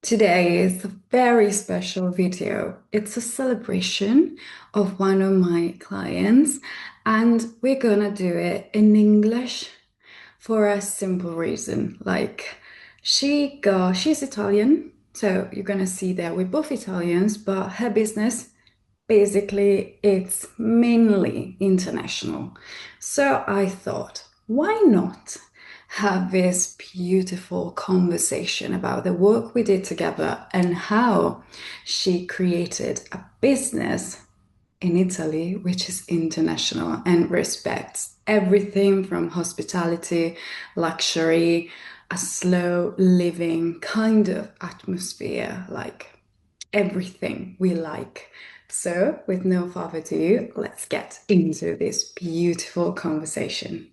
Today is a very special video. It's a celebration of one of my clients, and we're gonna do it in English for a simple reason. She's Italian, so you're gonna see that we're both Italians, but her business basically it's mainly international. So I thought, why not have this beautiful conversation about the work we did together and how she created a business in Italy, which is international and respects everything from hospitality, luxury, a slow living kind of atmosphere, like everything we like. So, with no further ado, let's get into this beautiful conversation.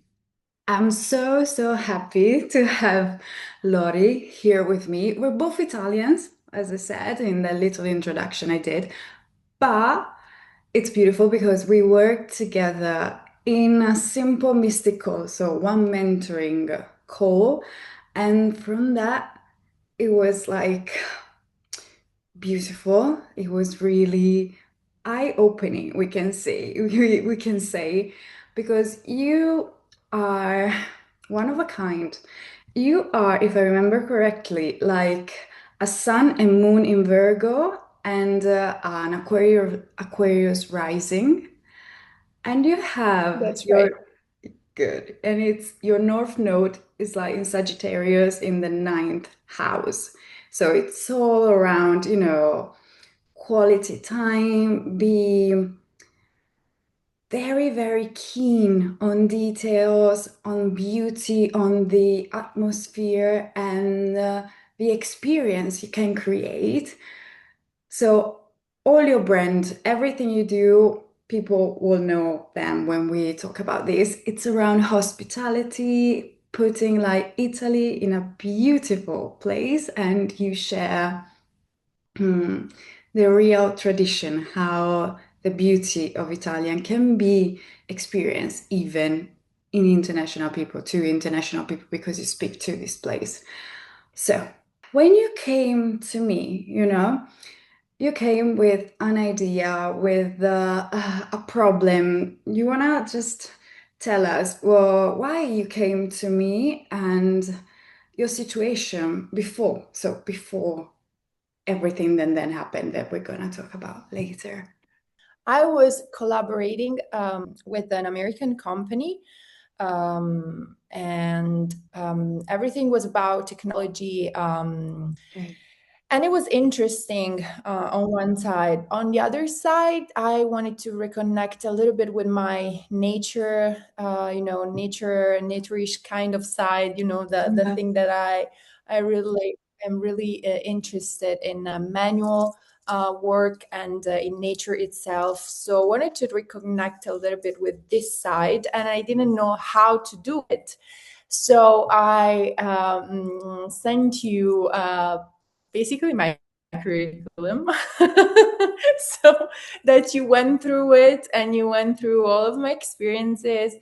I'm so happy to have Lory here with me. We're both Italians, as I said in the little introduction I did, but it's beautiful because we work together in a simple mystical, so one mentoring call. And from that, it was like beautiful. It was really eye-opening, we can say. We can say, because you are one of a kind. You are, if I remember correctly, like a sun and moon in Virgo and an Aquarius rising. And you have That's right. your good, and it's your north node is like in Sagittarius in the ninth house. So it's all around, quality time, be very keen on details, on beauty, on the atmosphere, and the experience you can create. So, all your brand, everything you do, people will know them when we talk about this. It's around hospitality, putting like Italy in a beautiful place, and you share. Hmm. The real tradition, how the beauty of Italian can be experienced even in international people, to international people, because you speak to this place. So, when you came to me, you came with an idea, with a problem. You wanna just tell us, well, why you came to me and your situation before, so before everything then happened that we're gonna talk about later. I was collaborating with an American company, and everything was about technology. Okay. And it was interesting on one side. On the other side, I wanted to reconnect a little bit with my nature, naturish kind of side. The Yeah. thing that I really am really interested in manual work and in nature itself. So I wanted to reconnect a little bit with this side, and I didn't know how to do it. So I sent you basically my curriculum so that you went through it and you went through all of my experiences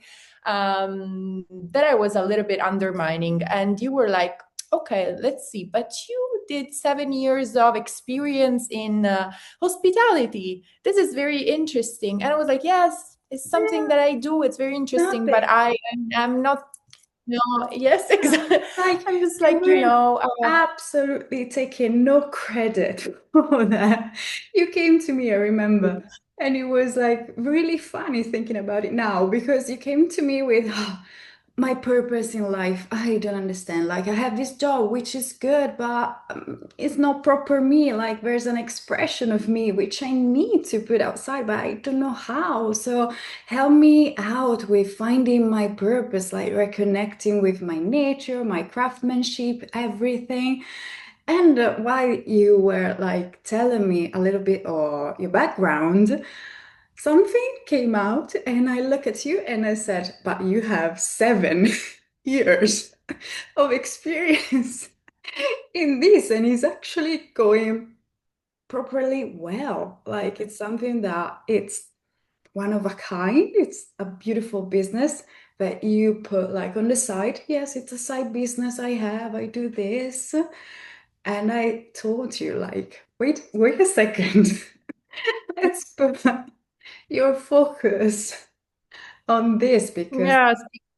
that I was a little bit undermining. And you were like, okay, let's see, but you did 7 years of experience in hospitality. This is very interesting. And I was like, yes, it's something Yeah, that I do. It's very interesting, but nothing. I am not. No, yes, exactly. Like I'm just you like, were absolutely taking no credit for that. You came to me, I remember, and it was like really funny thinking about it now because you came to me with my purpose in life. I don't understand. Like I have this job which is good, but it's not proper me. Like there's an expression of me which I need to put outside, but I don't know how. So help me out with finding my purpose, like reconnecting with my nature, my craftsmanship, everything. And while you were like telling me a little bit or your background, something came out, and I look at you and I said, but you have 7 years of experience in this, and it's actually going properly well. Like it's something that it's one of a kind. It's a beautiful business that you put like on the side. Yes, it's a side business I have. I do this. And I told you, like, wait a second. Let's put your focus on this because, Yeah,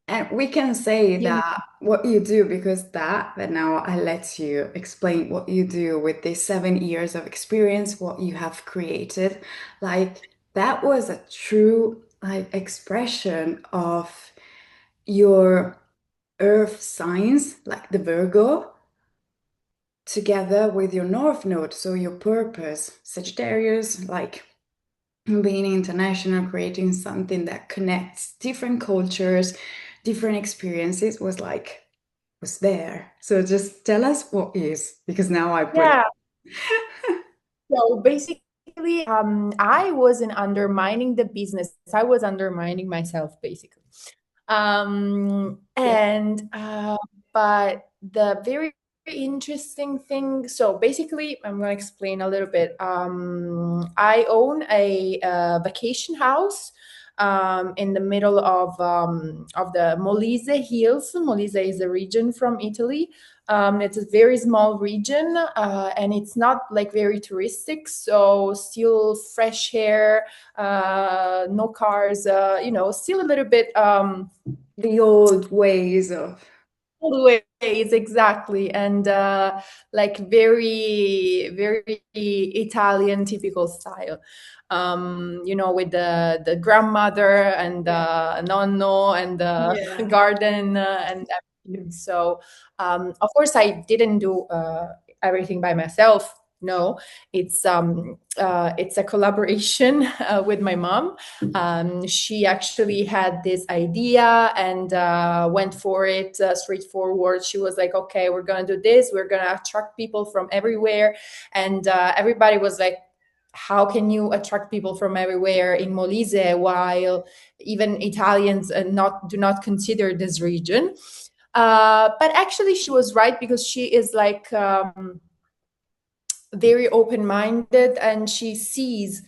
and we can say you that what you do because but now I let you explain what you do with these 7 years of experience, what you have created. Like, that was a true, like, expression of your earth signs, like the Virgo, together with your North Node, so your purpose, Sagittarius, like being international, creating something that connects different cultures, different experiences was there. So just tell us what is, because now I put it. yeah. So basically, I wasn't undermining the business. I was undermining myself, basically. Yeah. And but the very interesting thing. So basically, I'm going to explain a little bit. I own a vacation house in the middle of the Molise hills. Molise is a region from Italy. It's a very small region, and it's not like very touristic. So still fresh air, no cars. Still a little bit. The old ways of, Always, exactly. And like very, very Italian typical style. With the grandmother and yeah, nonno and the yeah, garden and everything. So, of course, I didn't do everything by myself. No, it's a collaboration with my mom. She actually had this idea and went for it straightforward. She was like, okay, we're going to do this. We're going to attract people from everywhere. And everybody was like, how can you attract people from everywhere in Molise while even Italians do not consider this region? But actually, she was right because she is like very open-minded and she sees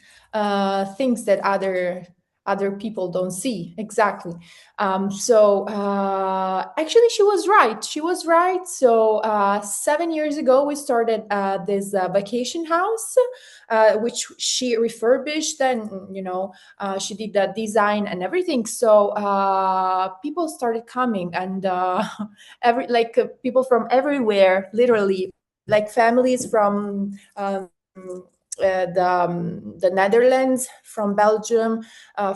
things that other people don't see exactly. So actually she was right. So 7 years ago we started this vacation house, which she refurbished, and she did the design and everything. So people started coming, and every like people from everywhere, literally, like families from the Netherlands, from Belgium,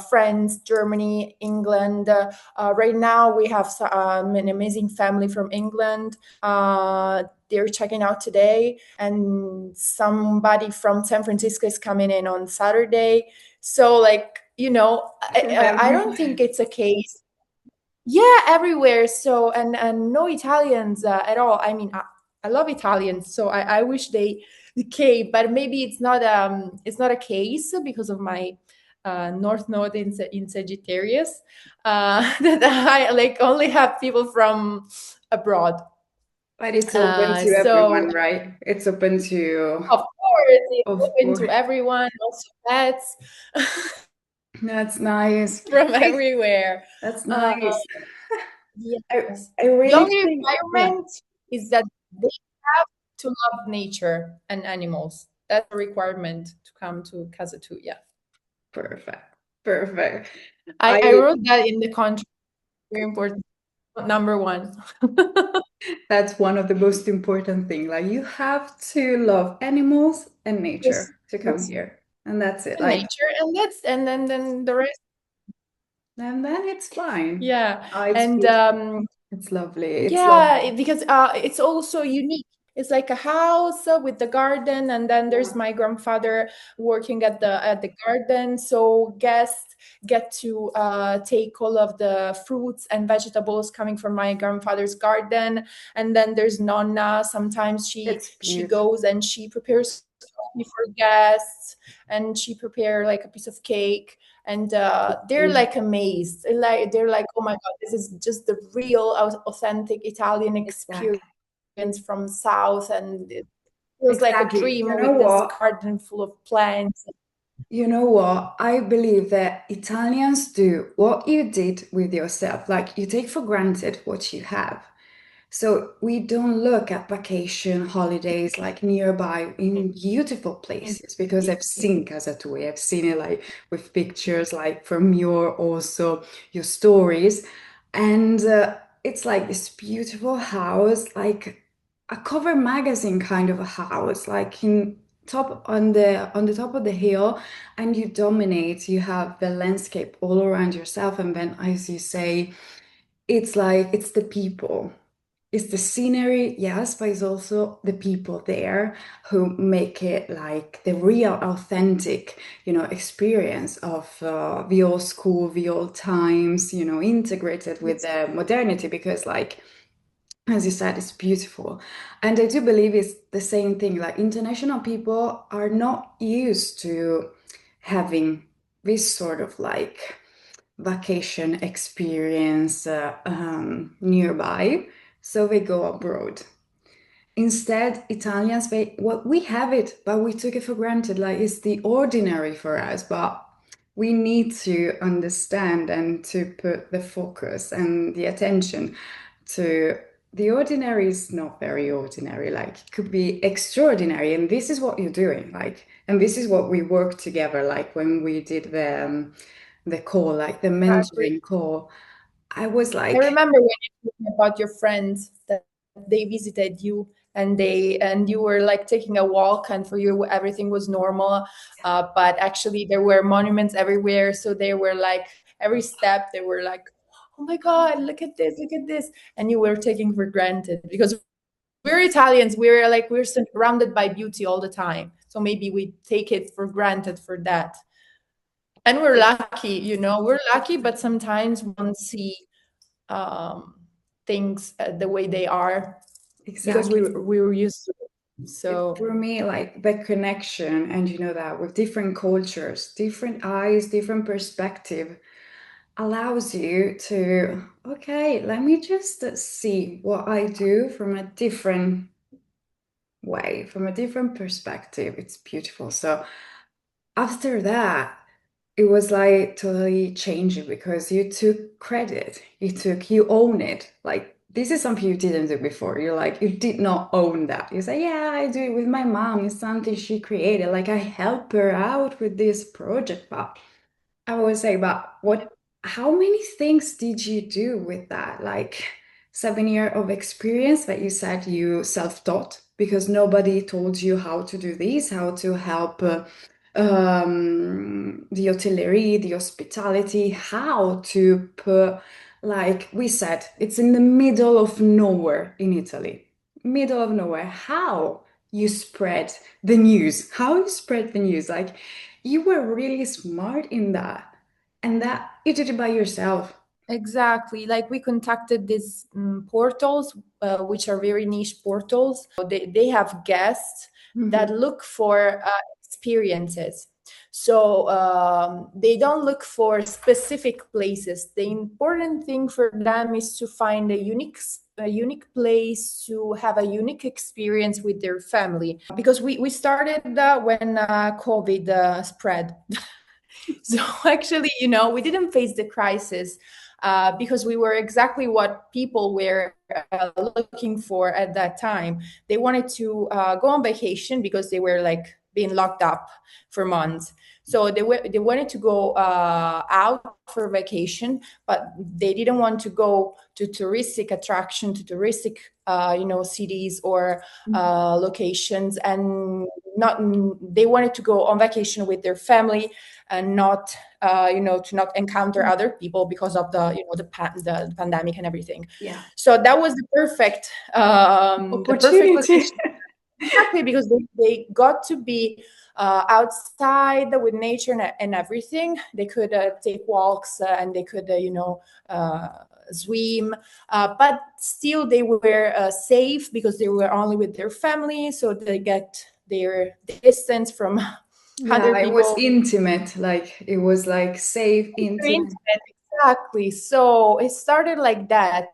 France, Germany, England. Right now, we have an amazing family from England. They're checking out today, and somebody from San Francisco is coming in on Saturday. So, like, from I don't everywhere. think it's a case. Yeah, everywhere. So, and no Italians at all. I mean, I love Italians, so I wish they came, but maybe it's not a case because of my North Node in Sagittarius, that I like only have people from abroad. But it's open to So everyone, right? It's open to, of course it's of open course. to everyone, also pets That's nice. from I, everywhere. that's Uh, nice. I, yes. I The really only think, yeah, requirement is that they have to love nature and animals. That's a requirement to come to Casa Tuja. perfect. Perfect. I I wrote that in the contract. Very important. Number one. That's one of the most important thing. Like, you have to love animals and Yes, nature to come yes. here. And that's it. And Like, nature, and then the rest. and then it's fine. Yeah, It's and beautiful. It's lovely. It's yeah, lovely. because it's also unique. It's like a house with the garden, and then Yeah. there's my grandfather working at the garden. So guests get to take all of the fruits and vegetables coming from my grandfather's garden. And then there's Nonna. Sometimes she It's she beautiful. goes and she prepares coffee for guests, and she prepare like a piece of cake, and It's they're beautiful. like amazed. They're like, oh my god, this is just the real authentic Italian experience Exactly. from south, and it feels like a Exactly. You dream know with this what? garden full of plants. You know what? I believe that Italians do what you did with yourself. Like, you take for granted what you have. So we don't look at vacation holidays like nearby in beautiful In places because I've Italy. seen Casa Tuja. I've seen it like with pictures like from your also your stories. And it's like this beautiful house, like a cover magazine kind of a house, like in top on the top of the hill, and you dominate. You have the landscape all around yourself, and then as you say, it's like it's the people. It's the scenery, yes, but it's also the people there who make it like the real, authentic, experience of the old school, the old times, integrated with Yes. the modernity. Because, like, as you said, it's beautiful, and I do believe it's the same thing. Like, international people are not used to having this sort of like vacation experience nearby, so they go abroad. Instead, Italians, well, we have it, but we took it for granted. Like it's the ordinary for us, but we need to understand and to put the focus and the attention to the ordinary is not very ordinary. Like it could be extraordinary, and this is what you're doing. Like, and this is what we worked together. Like when we did the call, like the Exactly. mentoring call, I was I like, remember when you told me about your friends that they visited you and you were like taking a walk and for you everything was normal, but actually there were monuments everywhere. So they were like every step they were like, oh my God, look at this, and you were taking for granted because we're Italians. We're surrounded by beauty all the time. So maybe we take it for granted for that. And we're lucky, we're lucky, but sometimes we don't see um, things the way they are because exactly. we were used to it. So For me, like the connection, and you know that with different cultures, different eyes, different perspective, allows you to, okay, let me just see what I do from a different way, from a different perspective. It's beautiful. So after that, it was like totally changing because you took credit, you own it. Like this is something you didn't do before. You're like, you did not own that. You say, yeah, I do it with my mom. It's something she created. Like I help her out with this project, but I would say, but how many things did you do with that? Like 7 years of experience that you said you self-taught because nobody told you how to do this, how to help the hotelery, the hospitality, how to put, like we said, it's in the middle of nowhere in Italy, middle of nowhere. How you spread the news, how you spread the news, like you were really smart in that, and that you did it by yourself. exactly, like we contacted these portals, which are very niche portals. They have guests that Mhm. look for experiences. So they don't look for specific places. The important thing for them is to find a unique place to have a unique experience with their family. Because we started when COVID spread. So actually, we didn't face the crisis because we were exactly what people were looking for at that time. They wanted to go on vacation because they were like being locked up for months. So they wanted to go out for vacation, but they didn't want to go to touristic attraction, to touristic cities or locations, and not they wanted to go on vacation with their family and not to not encounter other people because of the pandemic and everything. Yeah. So that was the perfect Opportunity. location. Exactly, because they got to be outside with nature and everything. They could take walks and they could swim, but still they were safe because they were only with their family, so they get their distance from other Yeah, it was people. intimate. Like it was like safe, intimate. Internet, exactly. So it started like that.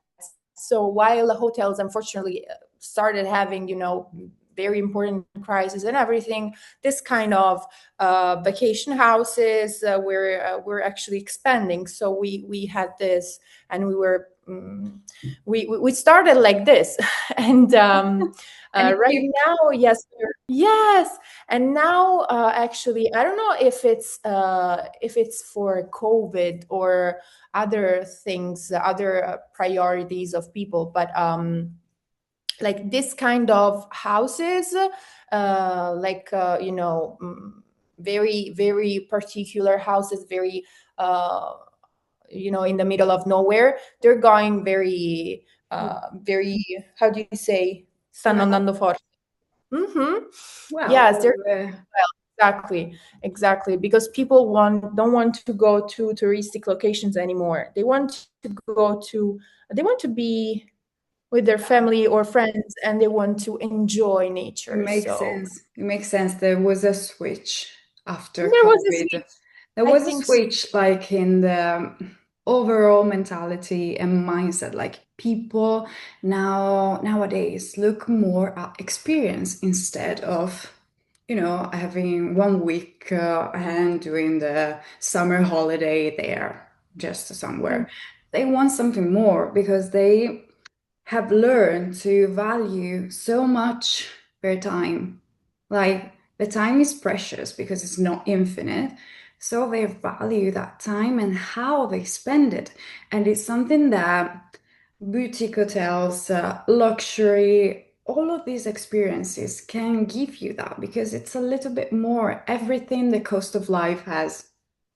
So while the hotels unfortunately started having, very important crisis and everything, this kind of vacation houses were actually expanding. So we had this, and we were we started like this, and And it right keep now, yes, yes, and now actually, I don't know if it's for COVID or other things, other priorities of people, but like this kind of houses, very very particular houses, very uh, in the middle of nowhere, they're going very very, how do you say, stanno well. andando forte. Mm-hmm. Well, Yes, they're exactly, exactly, because people don't want to go to touristic locations anymore. They want to go to, they want to be with their family or friends, and they want to enjoy it nature. makes So sense. It makes sense. There was a switch after there was a COVID. switch. There I was a think so. switch, like in the overall mentality and mindset. Like people nowadays look more at experience instead of, having 1 week and doing the summer holiday there, just somewhere. They want something more because they have learned to value so much their time. Like the time is precious because it's not infinite. So they value that time and how they spend it. And it's something that boutique hotels, luxury, all of these experiences can give you that because it's a little bit more. Everything, the cost of life has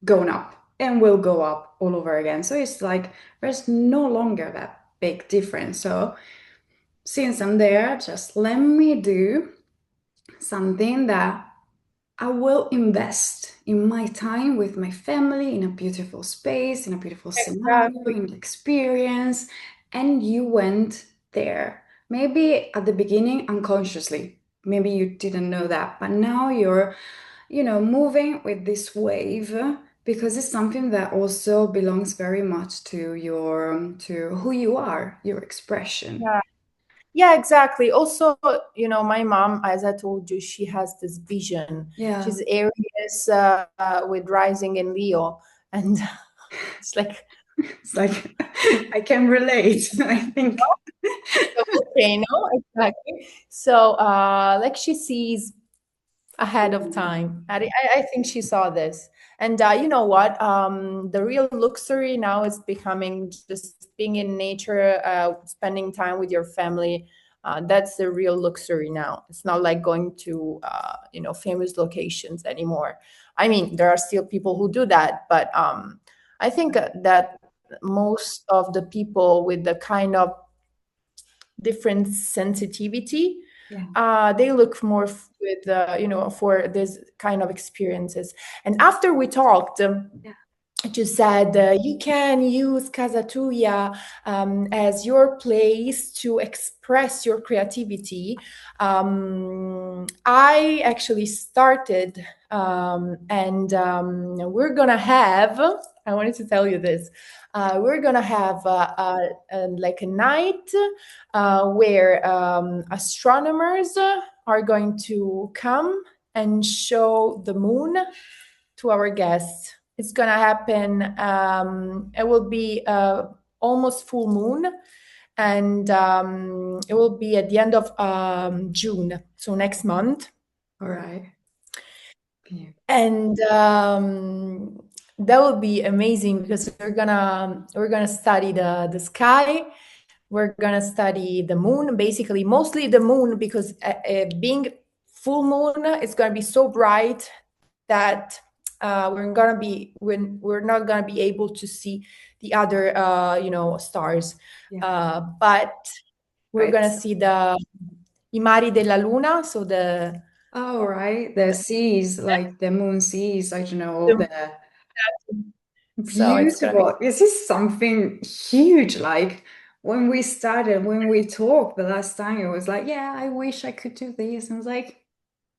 gone up and will go up all over again. So it's like there's no longer that big difference. So since I'm there, just let me do something that I will invest in my time with my family in a beautiful space, in a beautiful scenario, Exactly. in the experience. And you went there. Maybe at the beginning, unconsciously. Maybe you didn't know that, but now you're, moving with this wave because it's something that also belongs very much to to who you are, your expression. Yeah. Yeah, exactly. Also, my mom, as I told you, she has this vision. Yeah. She's Aries with rising in Leo, and it's like It's like I can relate, I think. the volcano, exactly. So, like she sees ahead of time. I think she saw this. And you know what? The real luxury now is becoming just being in nature, spending time with your family. That's the real luxury now. It's not like going to, famous locations anymore. I mean, there are still people who do that, but I think that most of the people with the kind of different sensitivity, Yeah. they look more with for this kind of experiences. And after we talked, Yeah. you said you can use Casa Tuja as your place to express your creativity. I actually started, and we're gonna have. I wanted to tell you this. We're gonna have like a night where astronomers are going to come and show the moon to our guests. It's gonna happen. It will be almost full moon, and it will be at the end of June, so next month. All right. Yeah. And that will be amazing because we're gonna study the sky. We're gonna study the moon, basically mostly the moon, because being full moon, it's gonna be so bright that we're not gonna be able to see the other stars, Yeah. but we're Right. gonna see the i mari della luna, so All right. The seas, like the moon seas, I don't know, all the the so it's gonna be beautiful. This is something huge. Like when we started, when we talked the last time, it was like, yeah, I wish I could do this. And I was like,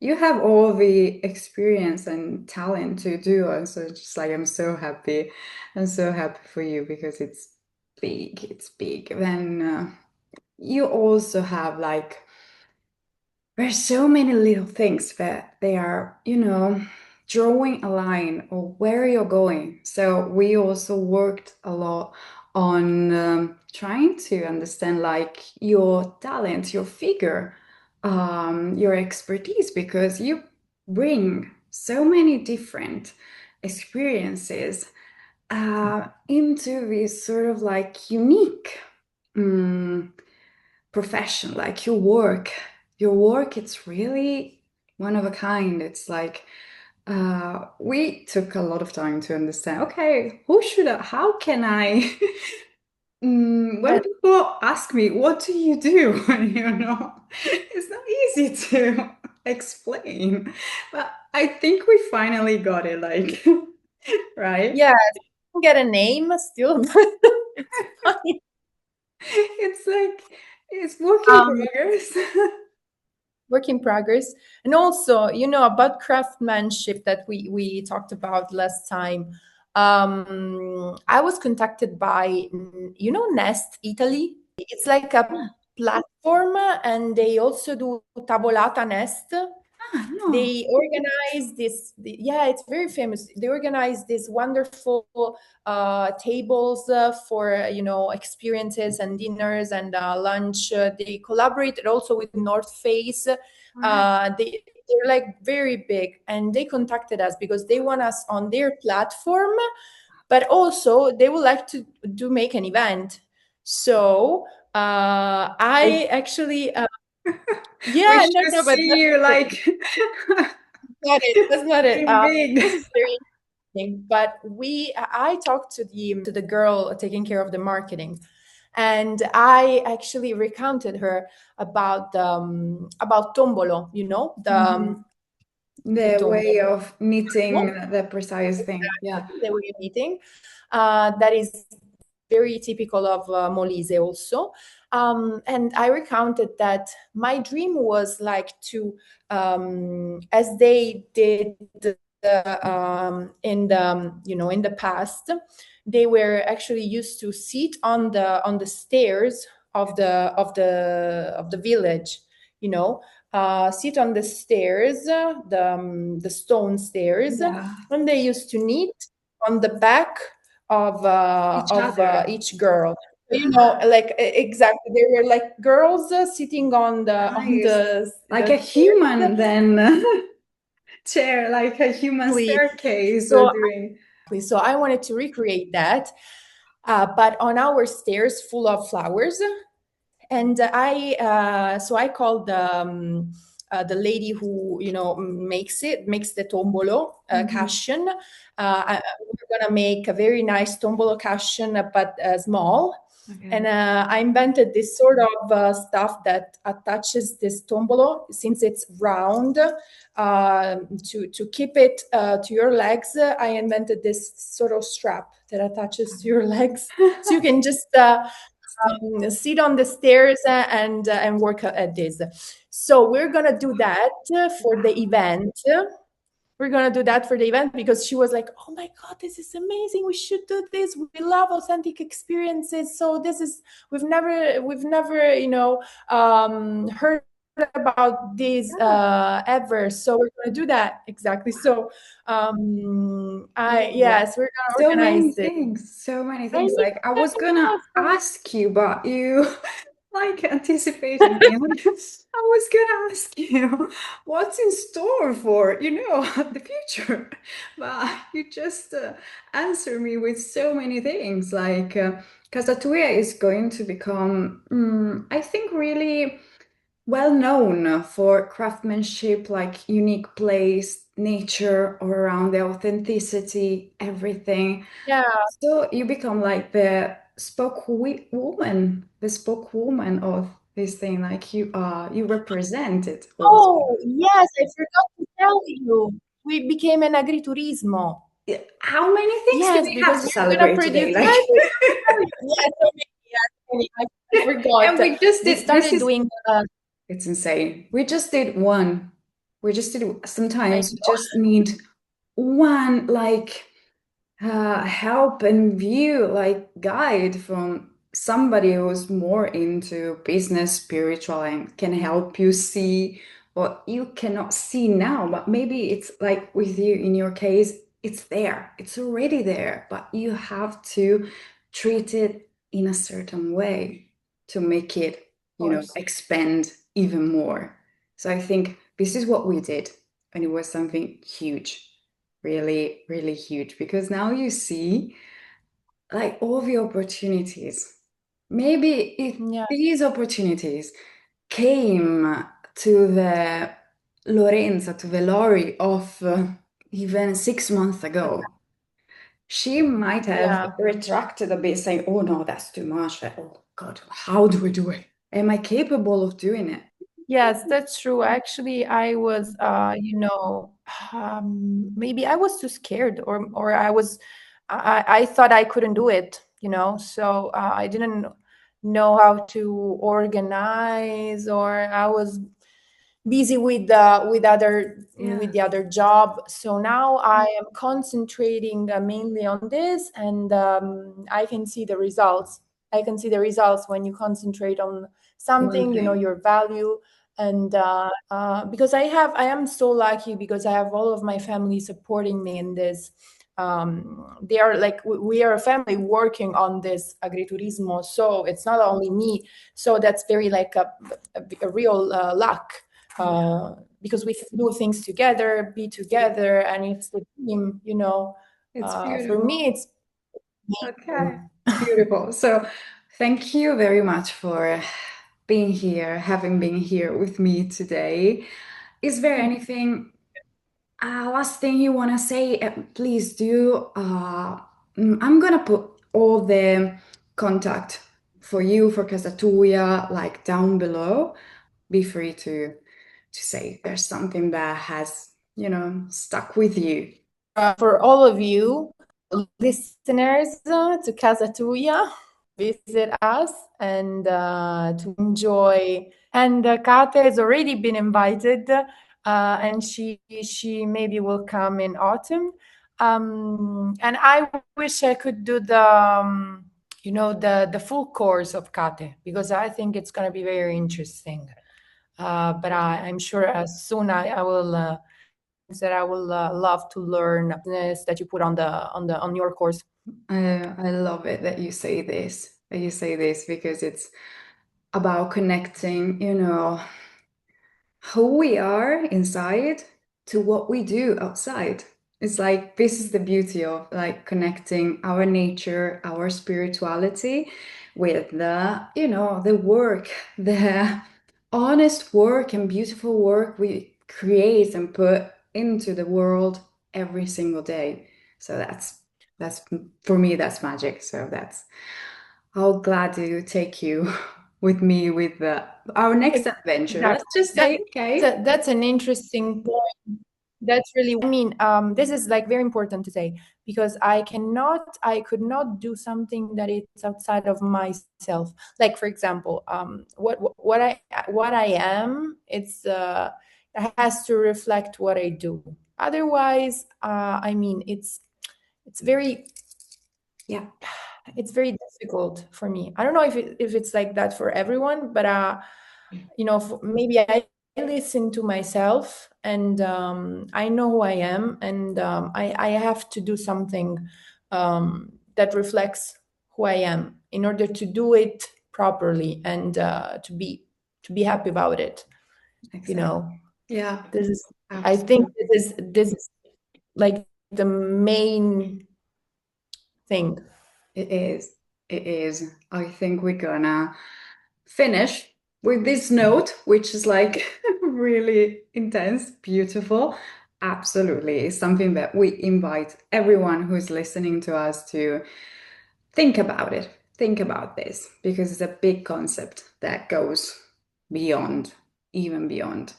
you have all the experience and talent to do it. So it's just like I'm so happy. I'm so happy for you because it's big. It's big. Then you also have like there's so many little things that they are, drawing a line or where you're going. So we also worked a lot on trying to understand like your talent, your figure, your expertise, because you bring so many different experiences into this sort of like unique um, profession, like your work, it's really one of a kind. It's like we took a lot of time to understand, okay, how can I when Yes. people ask me, what do you do? It's not easy to explain, but I think we finally got it, like, right? Yeah, get a name still, but it's fine. It's like, it's work in Um, progress. Work in progress. And also, about craftsmanship that we talked about last time. I was contacted by, Nest Italy. It's like a platform, and they also do tavolata Nest. Ah, no. They organize this, yeah, it's very famous. They organize these wonderful tables for experiences and dinners and lunch. They collaborated also with North Face. All right. They're like very big, and they contacted us because they want us on their platform, but also they would like to do make an event. So Like, I actually we yeah, no, should no, but see that's you not like it. That's not it. being big. This is very interesting. But I talked to the girl taking care of the marketing, and I actually recounted her about tombolo. Mhm. The The way tombolo. of knitting the precise thing. Yeah. Exactly, the way of eating. That is very typical of Molise also. And I recounted that my dream was like to, as they did in the past, they were actually used to sit on the stairs of the village, sit on the stairs, the stone stairs, Yeah. and they used to knit on the back of Each other. each girl. Like exactly, they were like girls sitting on the on Nice. Like the a stairs. human then chair, like a human Exactly. staircase we're So doing. so I wanted to recreate that, but on our stairs full of flowers. And I called the lady who makes the tombolo Mhm. cushion. We're gonna make a very nice tombolo cushion, but small. And Okay. I invented this sort of stuff that attaches this tombolo, since it's round, to keep it to your legs. I invented this sort of strap that attaches to your legs, so you can just sit on the stairs and work at this. So we're gonna do that for the Wow. event. We're gonna do that for the event because she was like, "Oh my god, this is amazing! We should do this. We love authentic experiences. So this is we've never heard about this Yeah. ever. So we're gonna do that exactly. So I Wow. yes, we're gonna So many organize this. things, so many I things. Like I was gonna know. So ask you, but you like anticipated me. Like, I was gonna ask you what's in store for, the future. But you just answer me with so many things. Like Casa Tuja is going to become, I think, really well known for craftsmanship, like unique place, nature, or around the authenticity, everything. yeah. So you become like the spokeswoman of this thing. Like you represent it also. Oh, yes, I forgot to tell you. We became an agriturismo. Yeah, how many things do Yes, we have because to we're gonna celebrate produce. today? Yeah, Like, I forgot to tell you. Yes, so many, yes, so many. I and forgot. we just We did. This started is doing. It's insane. We just did one. We just did. I Sometimes you know. just need one like help and view like guide from somebody who's more into business spiritual and can help you see what you cannot see now, but maybe it's like with you in your case, it's there, it's already there, but you have to treat it in a certain way to make it, Of course. expand even more. So I think this is what we did, and it was something huge, really, really huge, because now you see like all the opportunities. Maybe if Yeah. these opportunities came to the Lorenza, to the Lory of even 6 months ago, she might have Yeah. retracted a bit, saying, "Oh no, that's too much. Oh God, how do we do it? Am I capable of doing it?" Yes, that's true. Actually, I was, maybe I was too scared, or I thought I couldn't do it, so I didn't know how to organize, or I was busy with the other job. So now I am concentrating mainly on this, and I can see the results. I can see the results when you concentrate on One something, thing. your value. And because I am so lucky because I have all of my family supporting me in this. They are like, we are a family working on this agriturismo, so it's not only me. So that's very like a real luck, because we do things together, be together, and it's the team. It's For beautiful. me, it's Okay. amazing. Beautiful. So thank you very much for being here, having been here with me today. Is there anything, last thing you want to say? Please do. I'm gonna put all the contact for you for Casa Tuja like down below. Be free to say if there's something that has, stuck with you. For all of you listeners to Casa Tuja, visit us and to enjoy. And Kate has already been invited, and she maybe will come in autumn. And I wish I could do the full course of Kate, because I think it's going to be very interesting. But I'm sure as soon I will. That I will love to learn this that you put on your course. I love it that you say this because it's about connecting, who we are inside to what we do outside. It's like this is the beauty of like connecting our nature, our spirituality with the work, the honest work and beautiful work we create and put into the world every single day. So that's for me, that's magic. So that's how glad to take you with me with our next adventure. Let's Exactly. just say, okay. That's an interesting point. That's really, I mean, this is like very important to say, because I could not do something that is outside of myself. Like, for example, what I am, it has to reflect what I do. Otherwise, I mean, it's very Yeah, it's very difficult for me. I don't know if it's like that for everyone, but maybe I listen to myself, and I know who I am, and I have to do something that reflects who I am in order to do it properly, and to be happy about it. You exactly. know, Yeah, this is I think absolutely. this is like the main thing. It is. It is. I think we're gonna finish with this note, which is like really intense, beautiful. Absolutely. It's something that we invite everyone who's listening to us to think about it. Think about this because it's a big concept that goes beyond, even beyond.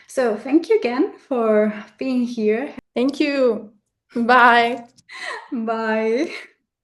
So, thank you again for being here. Thank you. Bye. Bye.